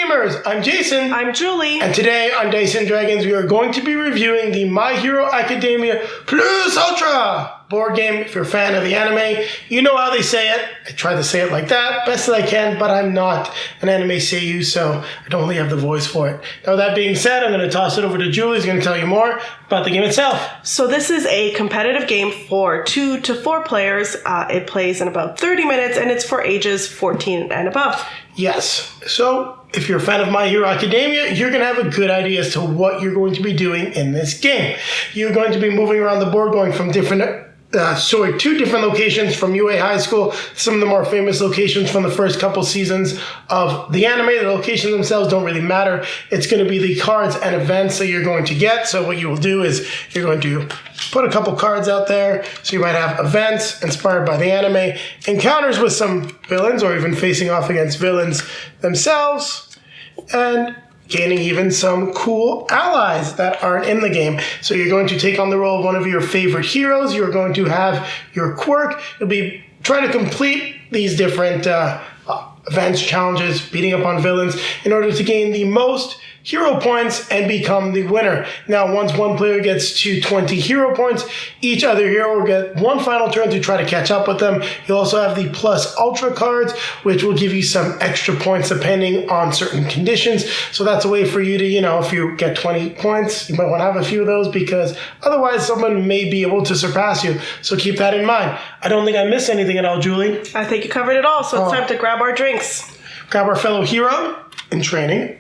gamers, I'm Jason. I'm Julie. And today on Dice & Dragons, we are going to be reviewing the My Hero Academia Plus Ultra board game. If you're a fan of the anime, you know how they say it. I try to say it like that, best that I can, but I'm not an anime seiyuu, so I don't really have the voice for it. Now, that being said, I'm going to toss it over to Julie, who's going to tell you more about the game itself. So this is a competitive game for 2 to 4 players. It plays in about 30 minutes, and it's for ages 14 and above. Yes. So, if you're a fan of My Hero Academia, you're going to have a good idea as to what you're going to be doing in this game. You're going to be moving around the board, going from two different locations from UA High School. Some of the more famous locations from the first couple seasons of the anime. The locations themselves don't really matter. It's going to be the cards and events that you're going to get. So what you will do is you're going to put a couple cards out there. So you might have events inspired by the anime, encounters with some villains, or even facing off against villains themselves, and gaining even some cool allies that aren't in the game. So you're going to take on the role of one of your favorite heroes. You're going to have your quirk. You'll be trying to complete these different events, challenges, beating up on villains in order to gain the most hero points and become the winner. Now, once one player gets to 20 hero points, each other hero will get one final turn to try to catch up with them. You'll also have the Plus Ultra cards, which will give you some extra points depending on certain conditions. So that's a way for you to, if you get 20 points, you might want to have a few of those because otherwise someone may be able to surpass you. So keep that in mind. I don't think I missed anything at all, Julie. I think you covered it all, so it's time to grab our drinks. Grab our fellow hero in training.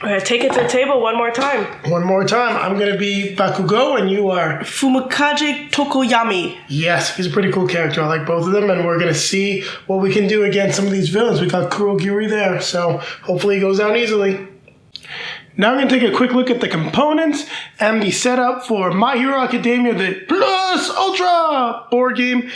We're going to take it to the table one more time. One more time. I'm going to be Bakugo, and you are Fumikaze Tokoyami. Yes, he's a pretty cool character. I like both of them, and we're going to see what we can do against some of these villains. We got Kurogiri there, so hopefully he goes down easily. Now I'm going to take a quick look at the components and the setup for My Hero Academia, the Plus Ultra board game,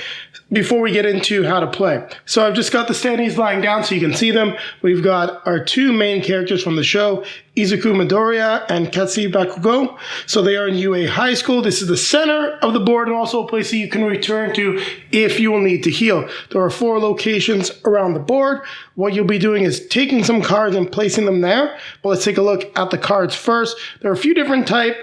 before we get into how to play. So I've just got the standees lying down so you can see them. We've got our two main characters from the show, Izuku Midoriya and Katsuki Bakugo. So they are in UA High School. This is the center of the board and also a place that you can return to if you will need to heal. There are 4 locations around the board. What you'll be doing is taking some cards and placing them there. But let's take a look at the cards first. There are a few different types.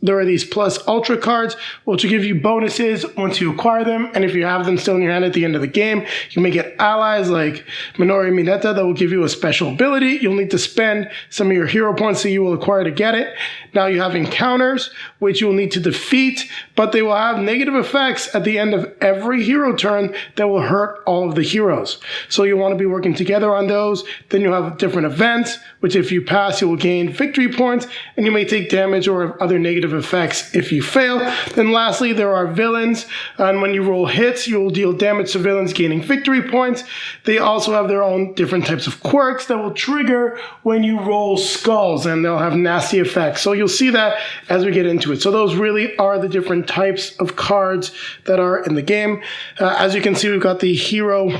There are these Plus Ultra cards, which will give you bonuses once you acquire them. And if you have them still in your hand at the end of the game, you may get allies like Minori Mineta that will give you a special ability. You'll need to spend some of your hero points that you will acquire to get it. Now you have encounters, which you will need to defeat, but they will have negative effects at the end of every hero turn that will hurt all of the heroes. So you'll want to be working together on those. Then you'll have different events, which if you pass, you will gain victory points, and you may take damage or other negative effects if you fail. Then lastly, there are villains, and when you roll hits, you will deal damage to villains, gaining victory points. They also have their own different types of quirks that will trigger when you roll skulls, and they'll have nasty effects. So you'll see that as we get into it. So those really are the different types of cards that are in the game. As you can see, we've got the hero,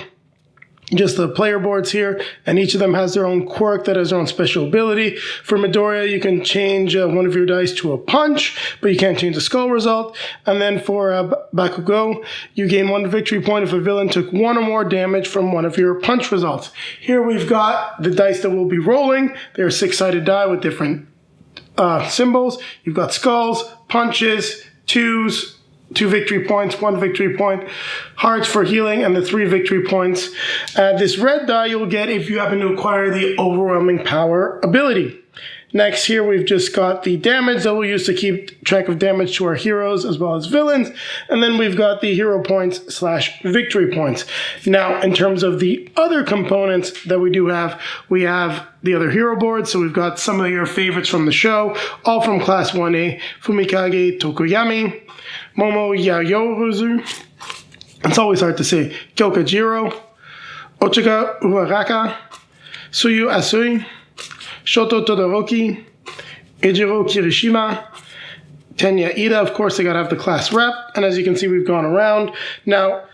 just the player boards here, and each of them has their own quirk that has their own special ability. For Midoriya, you can change one of your dice to a punch, but you can't change the skull result. And then for Bakugo, you gain 1 victory point if a villain took 1 or more damage from one of your punch results. Here we've got the dice that we'll be rolling. They're 6-sided die with different symbols. You've got skulls, punches, 2s, 2 victory points, 1 victory point, hearts for healing, and the 3 victory points. This red die you'll get if you happen to acquire the Overwhelming Power ability. Next, here we've just got the damage that we'll use to keep track of damage to our heroes as well as villains. And then we've got the hero points / victory points. Now, in terms of the other components that we have the other hero boards. So we've got some of your favorites from the show, all from Class 1A, Fumikage Tokoyami, Momo Yaoyorozu, it's always hard to say, Kyokajiro, Ochika Uaraka, Suyu Asui, Shoto Todoroki, Ejiro Kirishima, Tenya Ida. Of course, they got to have the class rep. And as you can see, we've gone around. Now,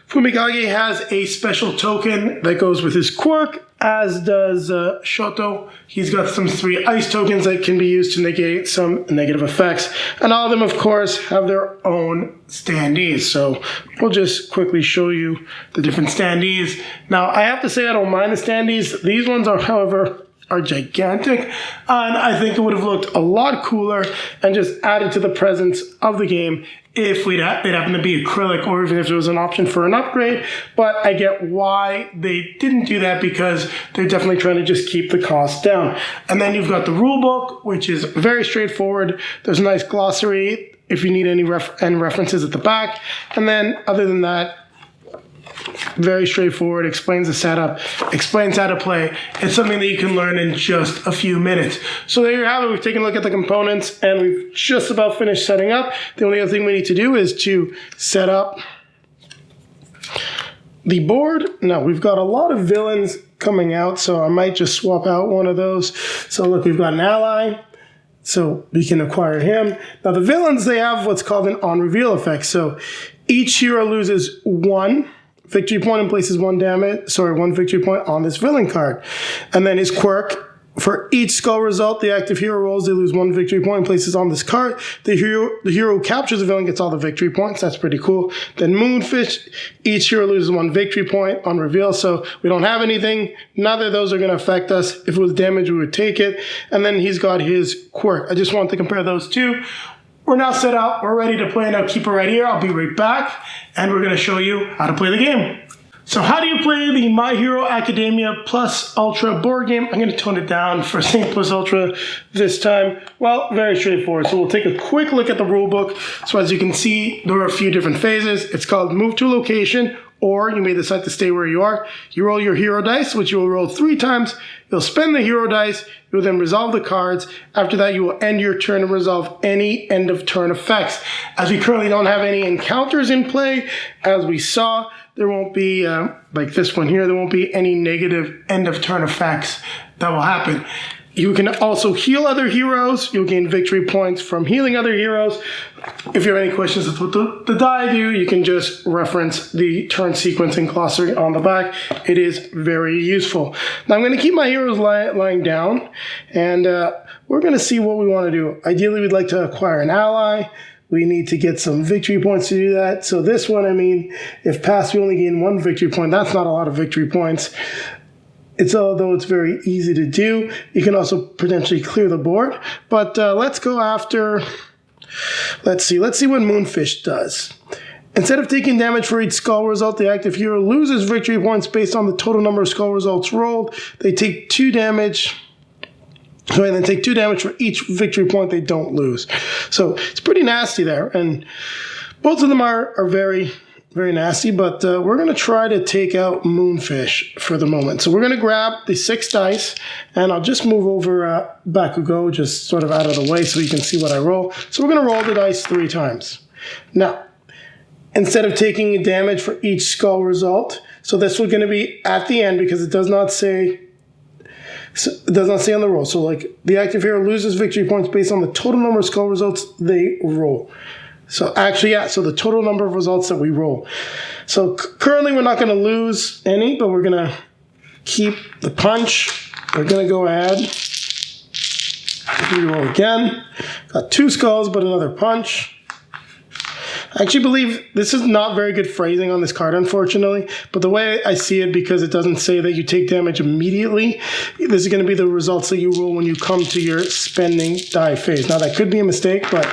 Fumikage has a special token that goes with his quirk, as does Shoto. He's got some 3 ice tokens that can be used to negate some negative effects. And all of them, of course, have their own standees. So we'll just quickly show you the different standees. Now, I have to say I don't mind the standees. These ones are, however, are gigantic, and I think it would have looked a lot cooler and just added to the presence of the game if they'd happen to be acrylic, or even if there was an option for an upgrade. But I get why they didn't do that, because they're definitely trying to just keep the cost down. And then you've got the rule book, which is very straightforward. There's a nice glossary if you need any references at the back. And then other than that, very straightforward, explains the setup, explains how to play. It's something that you can learn in just a few minutes. So there you have it. We've taken a look at the components and we've just about finished setting up. The only other thing we need to do is to set up the board. Now, we've got a lot of villains coming out, so I might just swap out one of those. So look, we've got an ally, so we can acquire him. Now, the villains, they have what's called an on-reveal effect. So each hero loses 1 victory point and places 1 victory point on this villain card. And then his quirk, for each skull result the active hero rolls, they lose 1 victory point and places on this card. The hero who captures the villain gets all the victory points. That's pretty cool. Then Moonfish, each hero loses 1 victory point on reveal. So we don't have anything. Neither of those are going to affect us. If it was damage, we would take it. And then he's got his quirk. I just wanted to compare those two. We're now set up. We're ready to play. Now keep it right here. I'll be right back, and we're going to show you how to play the game. So how do you play the My Hero Academia Plus Ultra board game? I'm going to tone it down for St. Plus Ultra this time. Well, very straightforward. So we'll take a quick look at the rule book. So as you can see, there are a few different phases. It's called Move to a Location, or you may decide to stay where you are. You roll your hero dice, which you will roll 3 times. You'll spend the hero dice. You'll then resolve the cards. After that, you will end your turn and resolve any end of turn effects. As we currently don't have any encounters in play, as we saw, there won't be, like this one here, there won't be any negative end of turn effects that will happen. You can also heal other heroes. You'll gain victory points from healing other heroes. If you have any questions of what the die do, you can just reference the turn sequencing glossary on the back. It is very useful. Now I'm going to keep my heroes lying down, and we're going to see what we want to do. Ideally, we'd like to acquire an ally. We need to get some victory points to do that. So this one, I mean, if passed, we only gain 1 victory point. That's not a lot of victory points. Although it's very easy to do. You can also potentially clear the board. But let's go after, let's see what Moonfish does. Instead of taking damage for each skull result, the active hero loses victory points based on the total number of skull results rolled. They take 2 damage. So they take 2 damage for each victory point they don't lose. So it's pretty nasty there. And both of them are very, very nasty, but we're going to try to take out Moonfish for the moment. So we're going to grab the 6 dice, and I'll just move over Bakugo just sort of out of the way so you can see what I roll. So we're going to roll the dice 3 times. Now, instead of taking damage for each skull result, so this was going to be at the end because it does not say on the roll. So like the active hero loses victory points based on the total number of skull results they roll. So actually, yeah, so the total number of results that we roll. So currently we're not going to lose any, but we're going to keep the punch. We're going to go ahead. Reroll again. Got 2 skulls, but another punch. I actually believe this is not very good phrasing on this card, unfortunately. But the way I see it, because it doesn't say that you take damage immediately, this is going to be the results that you roll when you come to your spending die phase. Now, that could be a mistake, but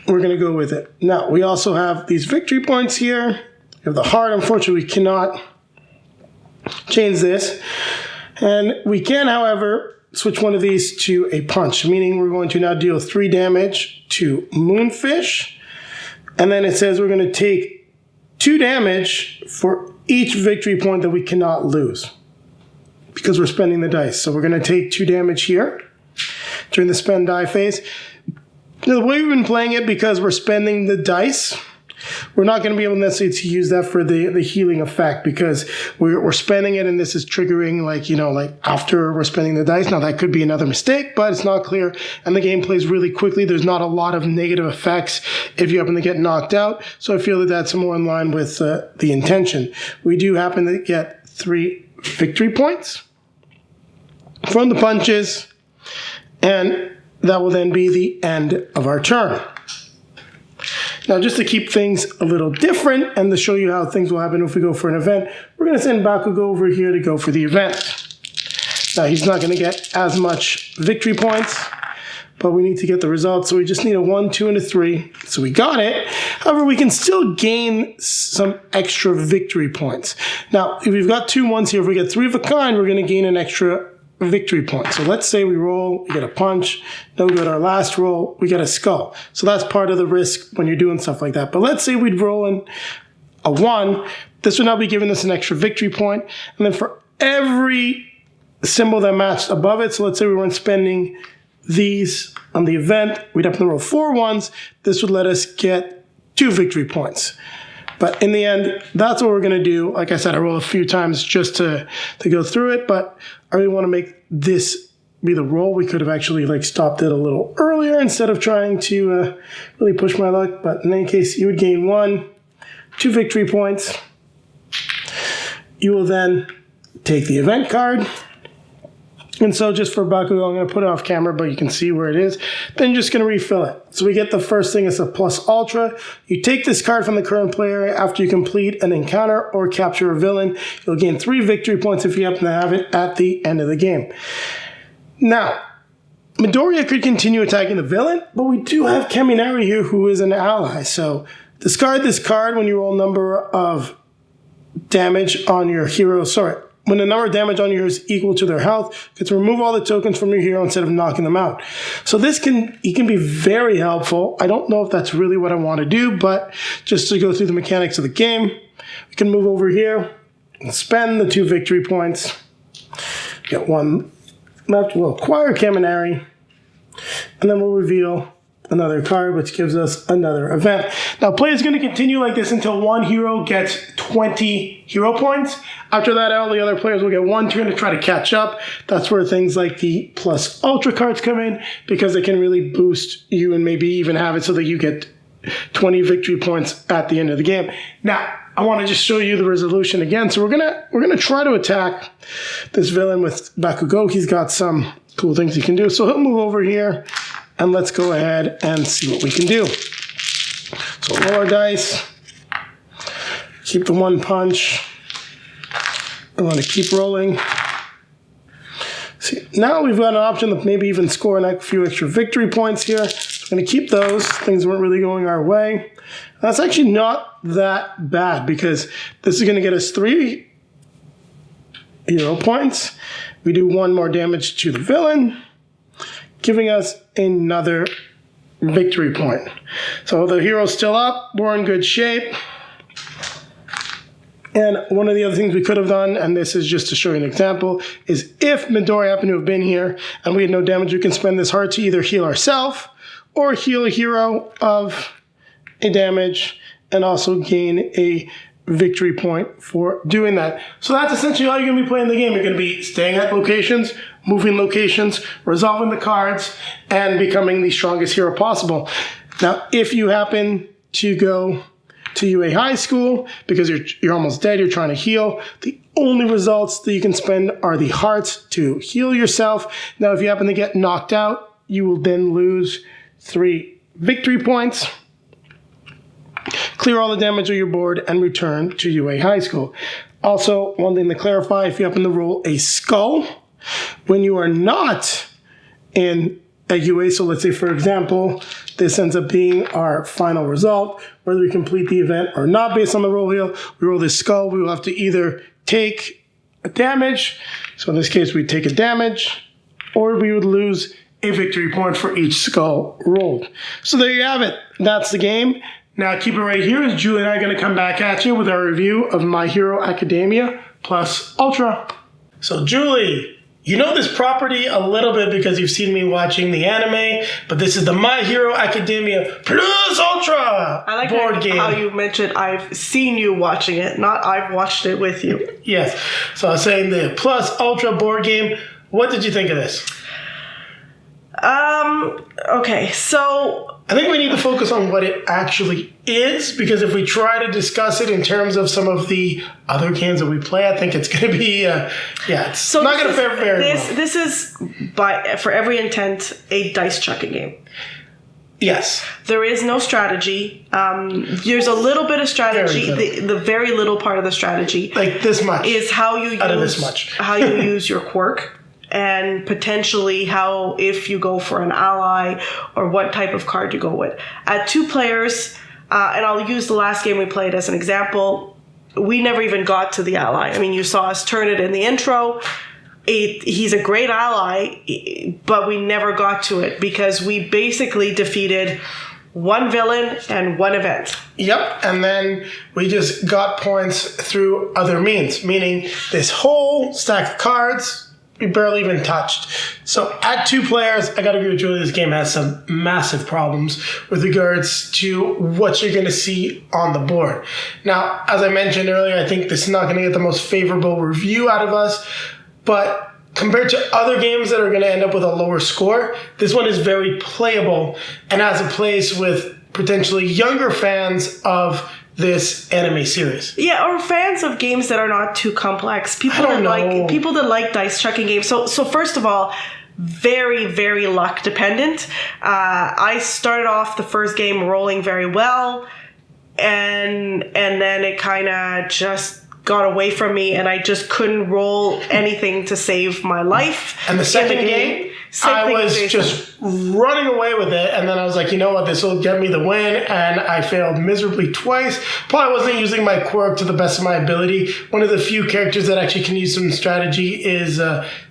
we're going to go with it. Now, we also have these victory points here. We have the heart. Unfortunately, we cannot change this. And we can, however, switch one of these to a punch, meaning we're going to now deal 3 damage to Moonfish. And then it says we're going to take 2 damage for each victory point that we cannot lose because we're spending the dice. So we're going to take 2 damage here during the spend die phase. Now, the way we've been playing it, because we're spending the dice, we're not going to be able necessarily to use that for the healing effect because we're spending it and this is triggering like after we're spending the dice. Now that could be another mistake, but it's not clear and the game plays really quickly. There's not a lot of negative effects if you happen to get knocked out. So I feel that that's more in line with the intention. We do happen to get 3 victory points from the punches, and that will then be the end of our turn. Now, just to keep things a little different and to show you how things will happen if we go for an event, we're going to send Bakugo over here to go for the event. Now, he's not going to get as much victory points, but we need to get the results, so we just need a 1, 2, and a 3. So we got it. However, we can still gain some extra victory points. Now, if we've got 2 1s here, if we get 3 of a kind, we're going to gain an extra victory point. So let's say we roll, we get a punch, then we go to our last roll, we get a skull. So that's part of the risk when you're doing stuff like that. But let's say we'd roll in a 1. This would now be giving us an extra victory point. And then for every symbol that matched above it, so let's say we weren't spending these on the event, we'd have to roll 4 1s. This would let us get 2 victory points. But in the end, that's what we're going to do. Like I said, I roll a few times just to go through it, but I really want to make this be the roll. We could have actually stopped it a little earlier instead of trying to really push my luck. But in any case, you would gain 1, 2 victory points. You will then take the event card. And so just for Bakugo, I'm going to put it off camera, but you can see where it is. Then you're just going to refill it. So we get the first thing is a plus ultra. You take this card from the current player after you complete an encounter or capture a villain. You'll gain 3 victory points if you happen to have it at the end of the game. Now, Midoriya could continue attacking the villain, but we do have Kaminari here who is an ally. So discard this card when you roll number of damage on your hero. When the number of damage on your hero is equal to their health, you get to remove all the tokens from your hero instead of knocking them out. So this can be very helpful. I don't know if that's really what I want to do, but just to go through the mechanics of the game, we can move over here and spend the 2 victory points. Get 1 left. We'll acquire Kaminari, and then we'll reveal another card, which gives us another event. Now, play is going to continue like this until one hero gets 20 hero points. After that, all the other players will get 1 turn to try to catch up. That's where things like the plus ultra cards come in, because they can really boost you and maybe even have it so that you get 20 victory points at the end of the game. Now, I want to just show you the resolution again. So we're gonna try to attack this villain with Bakugo. He's got some cool things he can do. So he'll move over here, and let's go ahead and see what we can do. So roll our dice. Keep the 1 punch. I want to keep rolling. See, now we've got an option to maybe even score a few extra victory points here. So I'm going to keep those. Things weren't really going our way. That's actually not that bad, because this is going to get us 3 hero points. We do 1 more damage to the villain, giving us another victory point. So the hero's still up. We're in good shape. And one of the other things we could have done, and this is just to show you an example, is if Midoriya happened to have been here and we had no damage, we can spend this heart to either heal ourselves or heal a hero of a damage and also gain a victory point for doing that. So that's essentially how you're going to be playing the game. You're going to be staying at locations, moving locations, resolving the cards, and becoming the strongest hero possible. Now, if you happen to go to UA High School because you're almost dead, you're trying to heal, the only results that you can spend are the hearts to heal yourself. Now, if you happen to get knocked out, you will then lose 3 victory points, clear all the damage on your board, and return to UA High School. Also, one thing to clarify, if you happen to roll a skull, when you are not in a UA, so let's say, for example, this ends up being our final result, whether we complete the event or not based on the roll here, we roll this skull, we will have to either take a damage, so in this case we take a damage, or we would lose a victory point for each skull rolled. So there you have it. That's the game. Now keep it right here, as Julie and I are going to come back at you with our review of My Hero Academia plus Ultra. So Julie, you know this property a little bit because you've seen me watching the anime, but this is the My Hero Academia plus Ultra I like board game. How you mentioned I've seen you watching it, not I've watched it with you. Okay, so I think we need to focus on what it actually is, because if we try to discuss it in terms of some of the other games that we play, I think it's going to be, it's not going to fare very well. This is, for every intent, a dice chucking game. Yes. There is no strategy. There's a little bit of strategy. The very little part of the strategy, like this much, is how you use out of this much. how you use your quirk. And potentially how, if you go for an ally, or what type of card you go with. At 2 players, and I'll use the last game we played as an example, we never even got to the ally. I mean, you saw us turn it in the intro. He's a great ally, but we never got to it because we basically defeated 1 villain and 1 event. Yep, and then we just got points through other means, meaning this whole stack of cards we barely even touched. So at 2 players, I gotta agree with Julie, this game has some massive problems with regards to what you're gonna see on the board. Now, as I mentioned earlier, I think this is not gonna get the most favorable review out of us, but compared to other games that are gonna end up with a lower score, this one is very playable and has a place with potentially younger fans of this anime series. Yeah, or fans of games that are not too complex. People that like dice chucking games. So first of all, very, very luck dependent. I started off the first game rolling very well, and then it kind of just got away from me, and I just couldn't roll anything to save my life. And the second game, I was just running away with it, and then I was like, you know what, this will get me the win, and I failed miserably twice. Probably wasn't using my quirk to the best of my ability. One of the few characters that actually can use some strategy is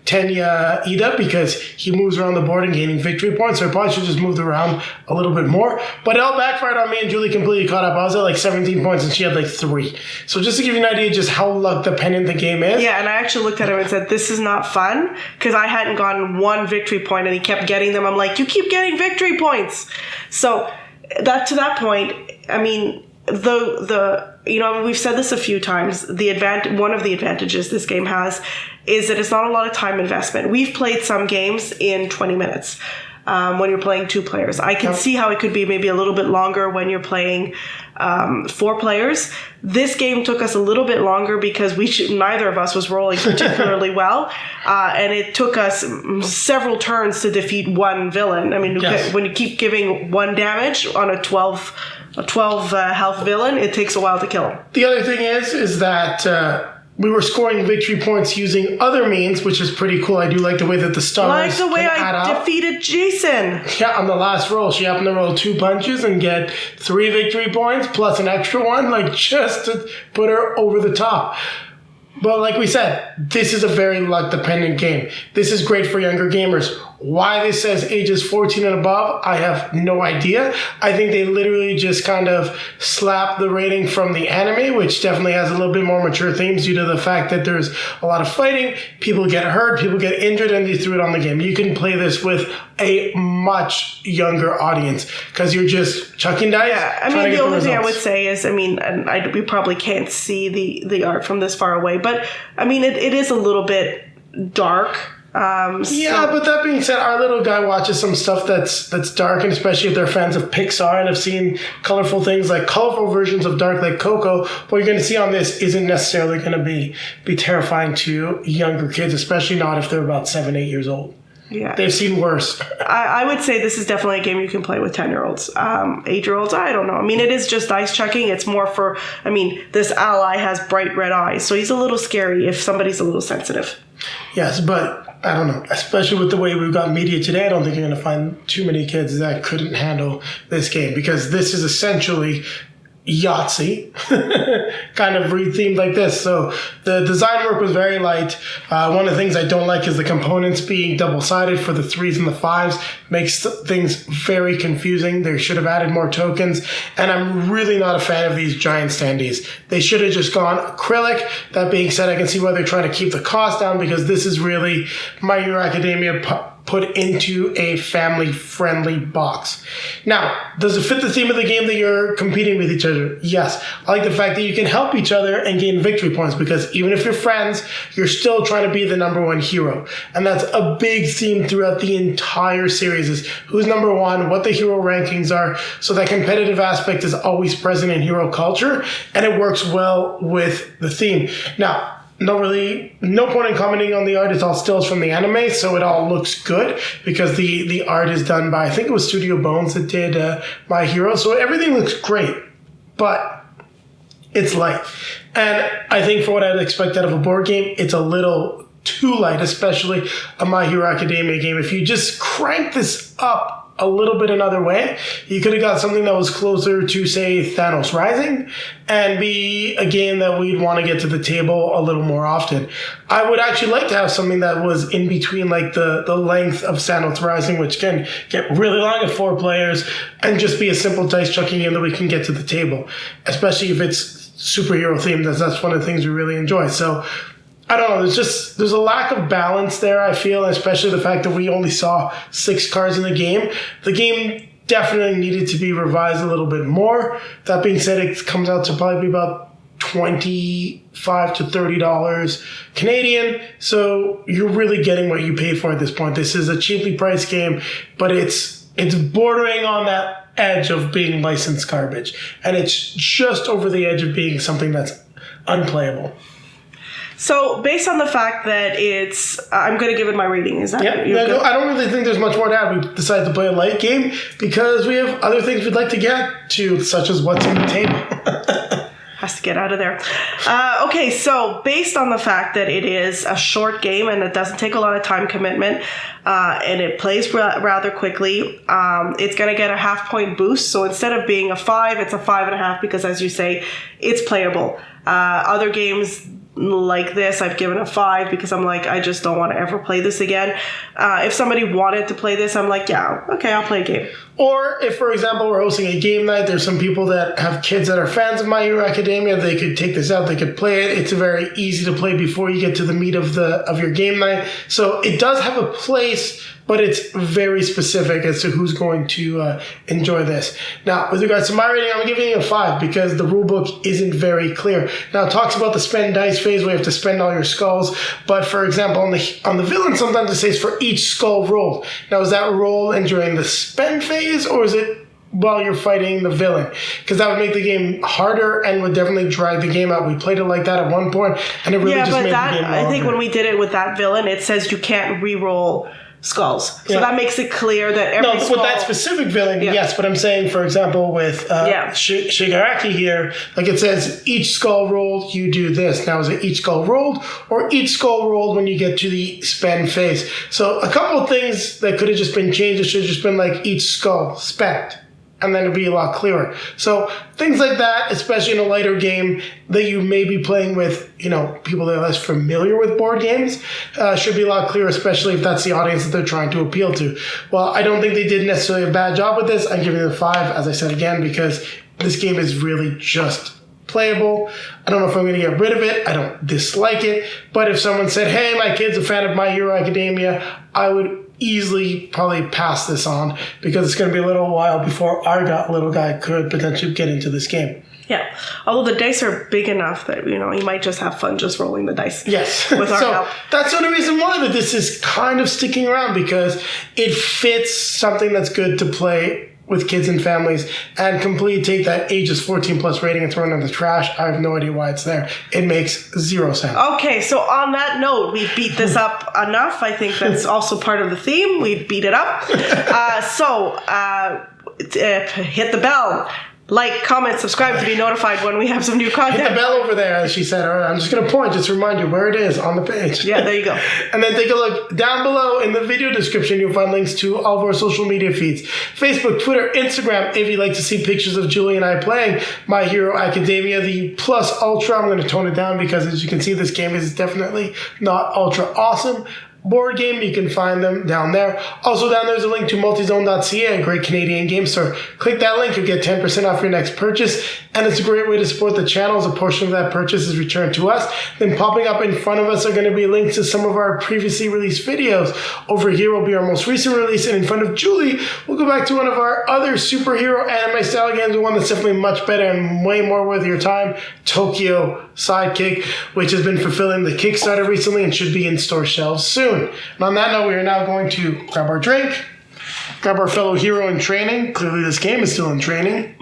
Tenya Ida, because he moves around the board and gaining victory points, so I probably should just move around a little bit more. But it all backfired on me, and Julie completely caught up. I was at like 17 points, and she had like 3. So just to give you an idea just how luck dependent the game is. Yeah, and I actually looked at him and said, this is not fun, because I hadn't gotten 1 victory point, and he kept getting them. I'm like, you keep getting victory points. So to that point, I mean, we've said this a few times, one of the advantages this game has is that it's not a lot of time investment. We've played some games in 20 minutes when you're playing 2 players. I can see how it could be maybe a little bit longer when you're playing 4 players. This game took us a little bit longer because neither of us was rolling particularly well, and it took us several turns to defeat 1 villain. I mean, when you keep giving 1 damage on a 12 health villain, it takes a while to kill him. The other thing is that we were scoring victory points using other means, which is pretty cool. I do like the way that the stars like the way I defeated Jason. Yeah, on the last roll, she happened to roll 2 punches and get 3 victory points plus an extra one, like just to put her over the top. But like we said, this is a very luck-dependent game. This is great for younger gamers. Why this says ages 14 and above, I have no idea. I think they literally just kind of slapped the rating from the anime, which definitely has a little bit more mature themes due to the fact that there's a lot of fighting, people get hurt, people get injured, and they threw it on the game. You can play this with a much younger audience because you're just chucking dice. Yeah, I mean, the only thing I would say is, we probably can't see the art from this far away, but I mean, it is a little bit dark. But that being said, our little guy watches some stuff that's dark, and especially if they're fans of Pixar and have seen colorful things like colorful versions of dark like Coco, what you're going to see on this isn't necessarily going to be terrifying to younger kids, especially not if they're about 7-8 years old. Yeah. They've seen worse. I would say this is definitely a game you can play with 10-year-olds. 8-year-olds, I don't know. I mean, it is just dice chucking. It's more for, this ally has bright red eyes, so he's a little scary if somebody's a little sensitive. Yes, but I don't know. Especially with the way we've got media today, I don't think you're going to find too many kids that couldn't handle this game, because this is essentially Yahtzee, kind of re-themed like this. So the design work was very light. One of the things I don't like is the components being double-sided for the 3s and the 5s. Makes things very confusing. They should have added more tokens. And I'm really not a fan of these giant standees. They should have just gone acrylic. That being said, I can see why they're trying to keep the cost down, because this is really My Hero Academia put into a family-friendly box. Now, does it fit the theme of the game that you're competing with each other? Yes. I like the fact that you can help each other and gain victory points, because even if you're friends, you're still trying to be the number one hero. And that's a big theme throughout the entire series, is who's number one, what the hero rankings are. So that competitive aspect is always present in hero culture, and it works well with the theme. Now, no point in commenting on the art. It's all stills from the anime, so it all looks good because the art is done by, I think it was Studio Bones that did My Hero, so everything looks great, but it's light. And I think for what I'd expect out of a board game, it's a little too light, especially a My Hero Academia game. If you just crank this up a little bit another way, you could have got something that was closer to, say, Thanos Rising, and be a game that we'd want to get to the table a little more often. I would actually like to have something that was in between, like the length of Thanos Rising, which can get really long at 4 players, and just be a simple dice chucking game that we can get to the table, especially if it's superhero themed. That's one of the things we really enjoy. So I don't know, there's a lack of balance there, I feel, especially the fact that we only saw 6 cards in the game. The game definitely needed to be revised a little bit more. That being said, it comes out to probably be about $25 to $30 Canadian, so you're really getting what you pay for at this point. This is a cheaply priced game, but it's bordering on that edge of being licensed garbage, and it's just over the edge of being something that's unplayable. So, based on the fact that it's, I'm going to give it my rating. Is that I don't really think there's much more to add. We decided to play a light game because we have other things we'd like to get to, such as what's on the table. Has to get out of there. Okay, so based on the fact that it is a short game and it doesn't take a lot of time commitment, and it plays rather quickly, it's going to get a 0.5 point boost. So instead of being a 5, it's a 5.5, because, as you say, it's playable. Other games like this, I've given a 5 because I'm like, I just don't want to ever play this again. If somebody wanted to play this, I'm like, yeah, okay, I'll play a game. Or if, for example, we're hosting a game night, there's some people that have kids that are fans of My Hero Academia, they could take this out, they could play it. It's very easy to play before you get to the meat of your game night. So it does have a place, but it's very specific as to who's going to enjoy this. Now, with regards to my rating, I'm giving it a 5 because the rulebook isn't very clear. Now, it talks about the spend dice phase where you have to spend all your skulls, but for example, on the villain, sometimes it says for each skull rolled. Now, is that roll and during the spend phase, or is it while you're fighting the villain? Because that would make the game harder and would definitely drag the game out. We played it like that at one point, and it really just made the game longer. I think when we did it with that villain, it says you can't re-roll skulls. So that makes it clear that every skull... with that specific villain, yes. But I'm saying, for example, with Shigaraki here, like it says, each skull rolled, you do this. Now, is it each skull rolled or each skull rolled when you get to the spend phase? So a couple of things that could have just been changed. It should have just been like each skull spent, and then it'd be a lot clearer. So things like that, especially in a lighter game that you may be playing with, people that are less familiar with board games, should be a lot clearer, especially if that's the audience that they're trying to appeal to. Well, I don't think they did necessarily a bad job with this. I'm giving it a 5, as I said again, because this game is really just playable. I don't know if I'm going to get rid of it. I don't dislike it. But if someone said, hey, my kid's a fan of My Hero Academia, I would easily probably pass this on, because it's going to be a little while before our little guy could potentially get into this game. Yeah, although the dice are big enough that, you might just have fun just rolling the dice. Yes. With our help. That's the only reason why that this is kind of sticking around, because it fits something that's good to play with kids and families, and completely take that ages 14 plus rating and throw it in the trash. I have no idea why it's there. It makes 0 sense. Okay, so on that note, we've beat this up enough. I think that's also part of the theme. We've beat it up. Hit the bell. Like, comment, subscribe to be notified when we have some new content. Hit the bell over there, as she said. All right, I'm just going to point, just to remind you where it is on the page. Yeah, there you go. And then take a look down below in the video description. You'll find links to all of our social media feeds. Facebook, Twitter, Instagram, if you'd like to see pictures of Julie and I playing My Hero Academia, the Plus Ultra. I'm going to tone it down because, as you can see, this game is definitely not ultra awesome. board game. You can find them down there. Also down there's a link to multizone.ca, a great Canadian game store. Click that link, you'll get 10% off your next purchase, and it's a great way to support the channel as a portion of that purchase is returned to us. Then popping up in front of us are going to be links to some of our previously released videos. Over here will be our most recent release, and in front of Julie, we'll go back to one of our other superhero anime style games, one that's definitely much better and way more worth your time, Tokyo Sidekick, which has been fulfilling the Kickstarter recently and should be in store shelves soon. And on that note, we are now going to grab our drink, grab our fellow hero in training. Clearly this game is still in training.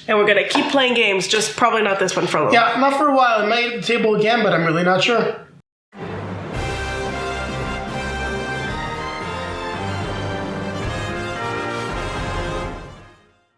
And we're going to keep playing games, just probably not this one for a little Yeah, not for a while. I might hit the table again, but I'm really not sure.